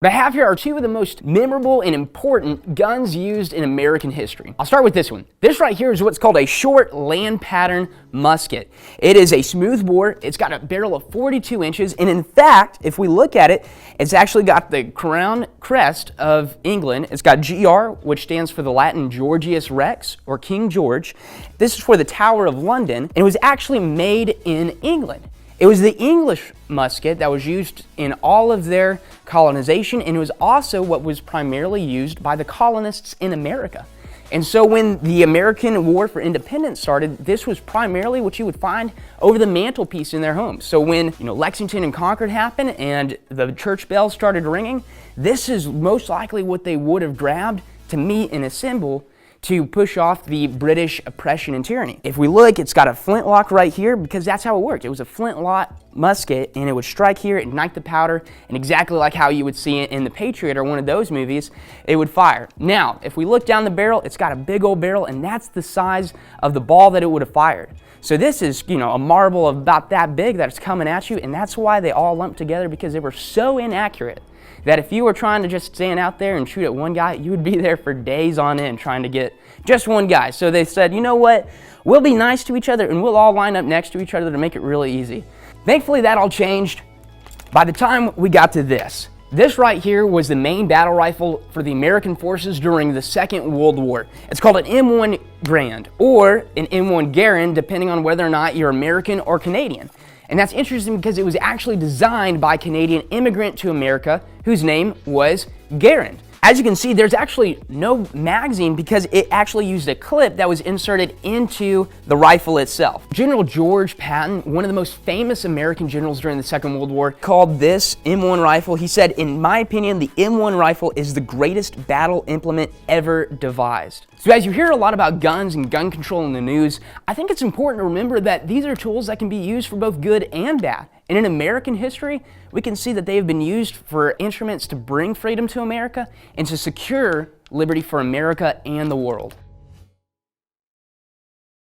What I have here are two of the most memorable and important guns used in American history. I'll start with this one. This right here is what's called a short land pattern musket. It is a smooth bore. It's got a barrel of 42 inches, and in fact, if we look at it, it's actually got the crest of England. It's got GR, which stands for the Latin Georgius Rex, or King George. This is for the Tower of London, and it was actually made in England. It was the English musket that was used in all of their colonization, and it was also what was primarily used by the colonists in America. And so when the American War for Independence started, this was primarily what you would find over the mantelpiece in their homes. So when Lexington and Concord happened and the church bells started ringing, this is most likely what they would have grabbed to meet and assemble to push off the British oppression and tyranny. If we look, it's got a flintlock right here because that's how it worked. It was a flintlock musket, and it would strike here, ignite the powder, and exactly like how you would see it in The Patriot or one of those movies, it would fire. Now, if we look down the barrel, it's got a big old barrel, and that's the size of the ball that it would have fired. So this is, a marble about that big that's coming at you, and that's why they all lumped together, because they were so inaccurate that if you were trying to just stand out there and shoot at one guy, you would be there for days on end trying to get just one guy. So they said, you know what, we'll be nice to each other and we'll all line up next to each other to make it really easy. Thankfully, that all changed by the time we got to this. This right here was the main battle rifle for the American forces during the Second World War. It's called an M1 Garand or an M1 Garand, depending on whether or not you're American or Canadian. And that's interesting because it was actually designed by a Canadian immigrant to America whose name was Garand. As you can see, there's actually no magazine because it actually used a clip that was inserted into the rifle itself. General George Patton, one of the most famous American generals during the Second World War, called this M1 rifle, he said, "In my opinion, the M1 rifle is the greatest battle implement ever devised." So as you hear a lot about guns and gun control in the news, I think it's important to remember that these are tools that can be used for both good and bad. And in American history, we can see that they have been used for instruments to bring freedom to America and to secure liberty for America and the world.